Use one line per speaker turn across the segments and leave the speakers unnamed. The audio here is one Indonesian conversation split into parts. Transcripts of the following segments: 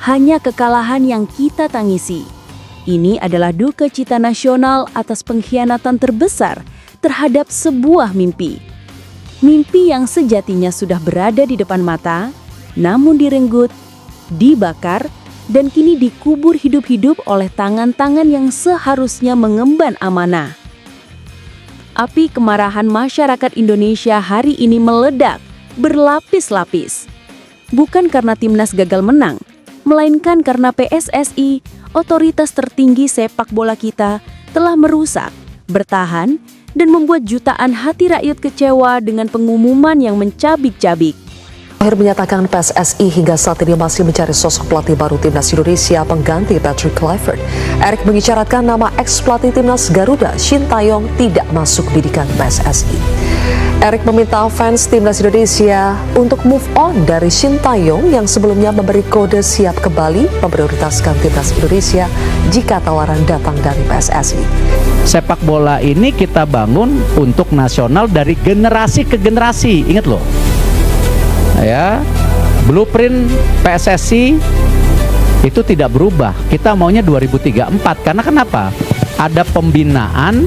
hanya kekalahan yang kita tangisi. Ini adalah duka cita nasional atas pengkhianatan terbesar terhadap sebuah mimpi. Mimpi yang sejatinya sudah berada di depan mata, namun direnggut, dibakar, dan kini dikubur hidup-hidup oleh tangan-tangan yang seharusnya mengemban amanah. Api kemarahan masyarakat Indonesia hari ini meledak, berlapis-lapis. Bukan karena timnas gagal menang, melainkan karena PSSI, otoritas tertinggi sepak bola kita, telah merusak, bertahan, dan membuat jutaan hati rakyat kecewa dengan pengumuman yang mencabik-cabik.
Akhir menyatakan PSSI hingga saat ini masih mencari sosok pelatih baru timnas Indonesia pengganti Patrick Kluivert. Erick mengisyaratkan nama ex-pelatih timnas Garuda, Shin Tae-yong, tidak masuk bidikan PSSI. Erick meminta fans timnas Indonesia untuk move on dari Shin Tae-yong yang sebelumnya memberi kode siap kembali memprioritaskan timnas Indonesia jika tawaran datang dari PSSI.
Sepak bola ini kita bangun untuk nasional dari generasi ke generasi. Ingat loh. Ya, blueprint PSSI itu tidak berubah. Kita maunya 2034 karena kenapa? Ada pembinaan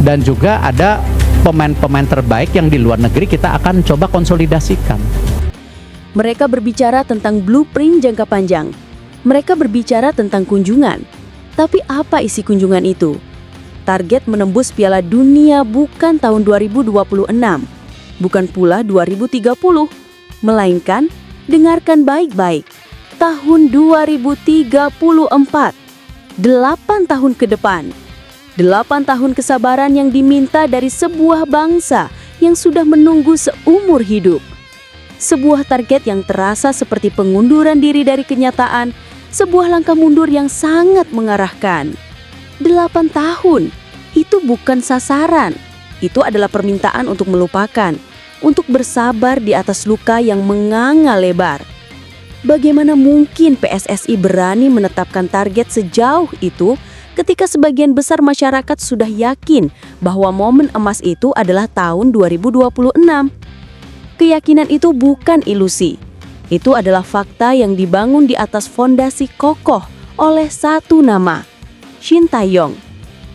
dan juga ada pemain-pemain terbaik yang di luar negeri kita akan coba konsolidasikan.
Mereka berbicara tentang blueprint jangka panjang. Mereka berbicara tentang kunjungan. Tapi apa isi kunjungan itu? Target menembus Piala Dunia bukan tahun 2026, bukan pula 2030. Melainkan, dengarkan baik-baik, tahun 2034, 8 tahun ke depan. 8 tahun kesabaran yang diminta dari sebuah bangsa yang sudah menunggu seumur hidup. Sebuah target yang terasa seperti pengunduran diri dari kenyataan, sebuah langkah mundur yang sangat mengarahkan. 8 tahun, itu bukan sasaran, itu adalah permintaan untuk melupakan, untuk bersabar di atas luka yang menganga lebar. Bagaimana mungkin PSSI berani menetapkan target sejauh itu ketika sebagian besar masyarakat sudah yakin bahwa momen emas itu adalah tahun 2026? Keyakinan itu bukan ilusi. Itu adalah fakta yang dibangun di atas fondasi kokoh oleh satu nama, Shin Tae-yong.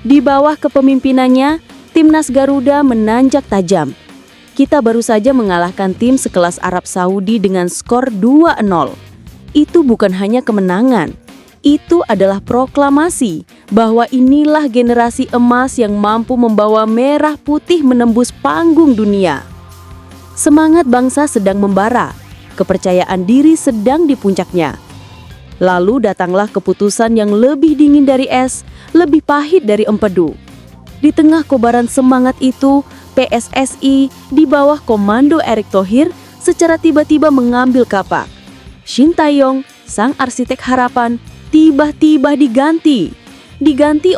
Di bawah kepemimpinannya, timnas Garuda menanjak tajam. Kita baru saja mengalahkan tim sekelas Arab Saudi dengan skor 2-0. Itu bukan hanya kemenangan, itu adalah proklamasi bahwa inilah generasi emas yang mampu membawa merah putih menembus panggung dunia. Semangat bangsa sedang membara, kepercayaan diri sedang di puncaknya. Lalu datanglah keputusan yang lebih dingin dari es, lebih pahit dari empedu. Di tengah kobaran semangat itu, PSSI di bawah komando Erick Thohir secara tiba-tiba mengambil kapak. Shin Tae-yong, sang arsitek harapan, tiba-tiba diganti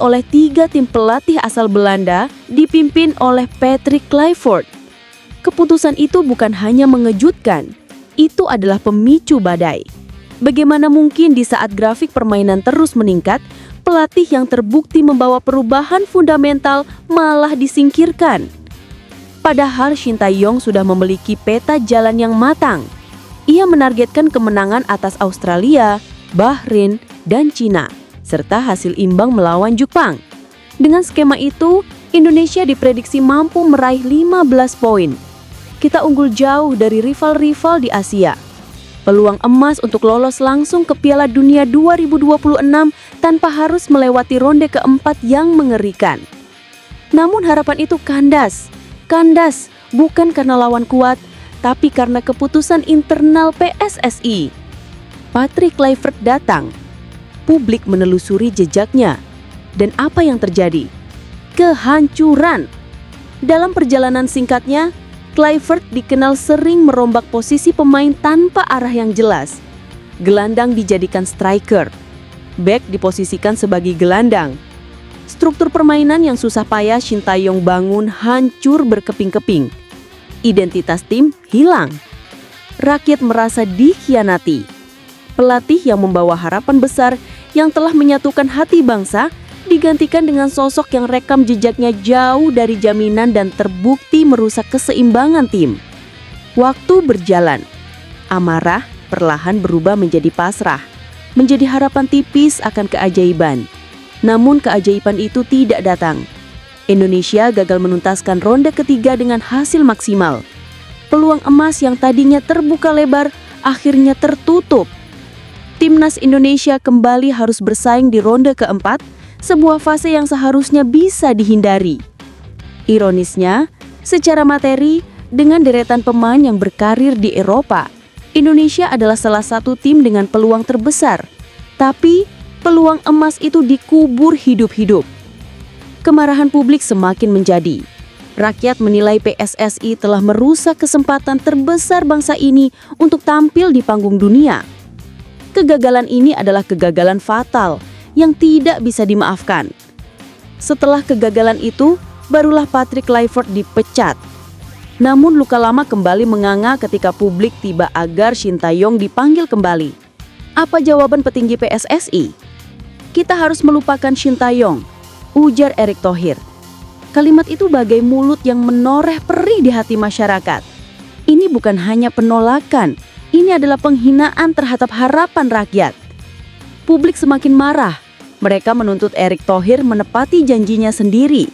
oleh 3 tim pelatih asal Belanda dipimpin oleh Patrick Kluivert. Keputusan itu bukan hanya mengejutkan, itu adalah pemicu badai. Bagaimana mungkin di saat grafik permainan terus meningkat, pelatih yang terbukti membawa perubahan fundamental malah disingkirkan? Padahal Shin Tae-yong sudah memiliki peta jalan yang matang. Ia menargetkan kemenangan atas Australia, Bahrain, dan Cina, serta hasil imbang melawan Jepang. Dengan skema itu, Indonesia diprediksi mampu meraih 15 poin. Kita unggul jauh dari rival-rival di Asia. Peluang emas untuk lolos langsung ke Piala Dunia 2026 tanpa harus melewati ronde keempat yang mengerikan. Namun harapan itu kandas. Kandas bukan karena lawan kuat, tapi karena keputusan internal PSSI. Patrick Kluivert datang. Publik menelusuri jejaknya. Dan apa yang terjadi? Kehancuran. Dalam perjalanan singkatnya, Kluivert dikenal sering merombak posisi pemain tanpa arah yang jelas. Gelandang dijadikan striker. Bek diposisikan sebagai gelandang. Struktur permainan yang susah payah Shin Tae-yong bangun hancur berkeping-keping. Identitas tim hilang. Rakyat merasa dikhianati. Pelatih yang membawa harapan besar yang telah menyatukan hati bangsa digantikan dengan sosok yang rekam jejaknya jauh dari jaminan dan terbukti merusak keseimbangan tim. Waktu berjalan. Amarah perlahan berubah menjadi pasrah. menjadi harapan tipis akan keajaiban. Namun keajaiban itu tidak datang. Indonesia gagal menuntaskan ronde ketiga dengan hasil maksimal. Peluang emas yang tadinya terbuka lebar akhirnya tertutup. Timnas Indonesia kembali harus bersaing di ronde keempat, sebuah fase yang seharusnya bisa dihindari. Ironisnya, secara materi, dengan deretan pemain yang berkarir di Eropa, Indonesia adalah salah satu tim dengan peluang terbesar. Tapi, peluang emas itu dikubur hidup-hidup. Kemarahan publik semakin menjadi. Rakyat menilai PSSI telah merusak kesempatan terbesar bangsa ini untuk tampil di panggung dunia. Kegagalan ini adalah kegagalan fatal yang tidak bisa dimaafkan. Setelah kegagalan itu, barulah Patrick Kluivert dipecat. Namun luka lama kembali menganga ketika publik tiba agar Shin Tae-yong dipanggil kembali. Apa jawaban petinggi PSSI? Kita harus melupakan Shin Tae-yong, ujar Erick Thohir. Kalimat itu bagai mulut yang menoreh perih di hati masyarakat. Ini bukan hanya penolakan, ini adalah penghinaan terhadap harapan rakyat. Publik semakin marah. Mereka menuntut Erick Thohir menepati janjinya sendiri.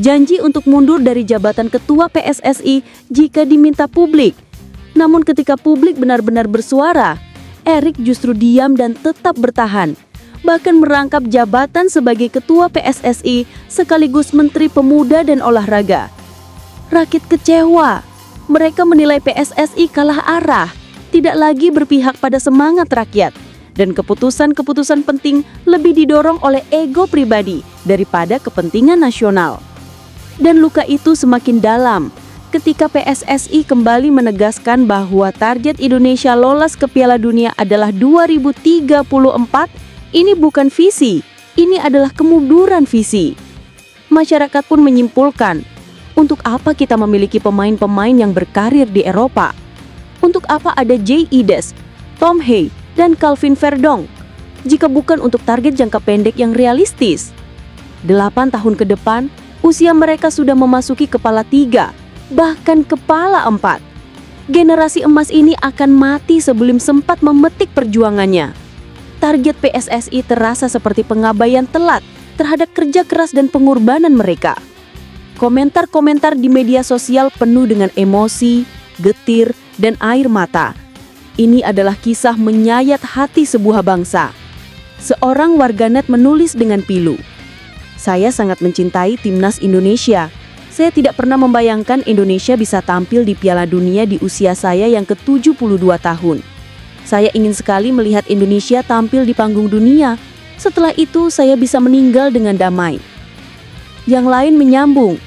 Janji untuk mundur dari jabatan ketua PSSI jika diminta publik. Namun ketika publik benar-benar bersuara, Erick justru diam dan tetap bertahan. Bahkan merangkap jabatan sebagai ketua PSSI sekaligus Menteri Pemuda dan Olahraga. Rakyat kecewa. Mereka menilai PSSI kalah arah, tidak lagi berpihak pada semangat rakyat, dan keputusan-keputusan penting lebih didorong oleh ego pribadi daripada kepentingan nasional. Dan luka itu semakin dalam ketika PSSI kembali menegaskan bahwa target Indonesia lolos ke Piala Dunia adalah 2034. Ini bukan visi, ini adalah kemunduran visi. Masyarakat pun menyimpulkan, untuk apa kita memiliki pemain-pemain yang berkarir di Eropa? Untuk apa ada Jay Ides, Tom Hay, dan Calvin Verdong, jika bukan untuk target jangka pendek yang realistis? 8 tahun ke depan, usia mereka sudah memasuki kepala 3, bahkan kepala 4. Generasi emas ini akan mati sebelum sempat memetik perjuangannya. Target PSSI terasa seperti pengabaian telat terhadap kerja keras dan pengorbanan mereka. Komentar-komentar di media sosial penuh dengan emosi, getir, dan air mata. Ini adalah kisah menyayat hati sebuah bangsa. Seorang warganet menulis dengan pilu, "Saya sangat mencintai timnas Indonesia. Saya tidak pernah membayangkan Indonesia bisa tampil di Piala Dunia di usia saya yang ke-72 tahun. Saya ingin sekali melihat Indonesia tampil di panggung dunia. Setelah itu saya bisa meninggal dengan damai." Yang lain menyambung,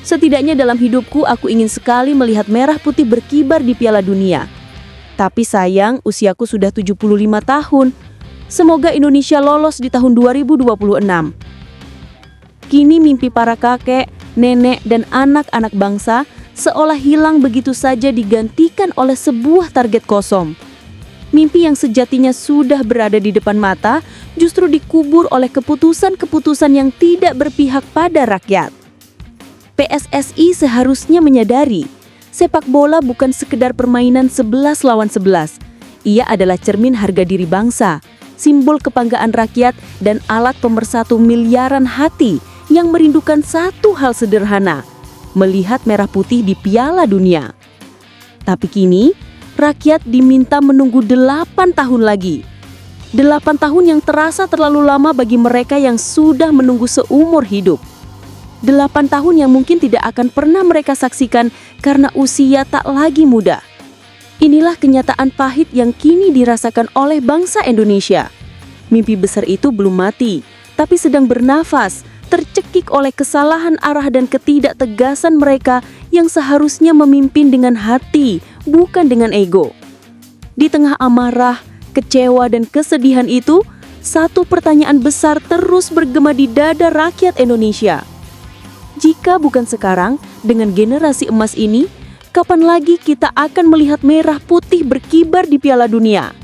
"Setidaknya dalam hidupku aku ingin sekali melihat merah putih berkibar di Piala Dunia. Tapi sayang usiaku sudah 75 tahun. Semoga Indonesia lolos di tahun 2026. Kini mimpi para kakek, nenek, dan anak-anak bangsa seolah hilang begitu saja digantikan oleh sebuah target kosong. Mimpi yang sejatinya sudah berada di depan mata justru dikubur oleh keputusan-keputusan yang tidak berpihak pada rakyat." PSSI seharusnya menyadari, sepak bola bukan sekedar permainan 11 lawan 11. Ia adalah cermin harga diri bangsa, simbol kebanggaan rakyat, dan alat pemersatu miliaran hati yang merindukan satu hal sederhana, melihat merah putih di Piala Dunia. Tapi kini, rakyat diminta menunggu 8 tahun lagi. 8 tahun yang terasa terlalu lama bagi mereka yang sudah menunggu seumur hidup. 8 tahun yang mungkin tidak akan pernah mereka saksikan karena usia tak lagi muda. Inilah kenyataan pahit yang kini dirasakan oleh bangsa Indonesia. Mimpi besar itu belum mati, tapi sedang bernafas, tercekik oleh kesalahan arah dan ketidaktegasan mereka yang seharusnya memimpin dengan hati, bukan dengan ego. Di tengah amarah, kecewa, dan kesedihan itu, satu pertanyaan besar terus bergema di dada rakyat Indonesia. Jika bukan sekarang, dengan generasi emas ini, kapan lagi kita akan melihat merah putih berkibar di Piala Dunia?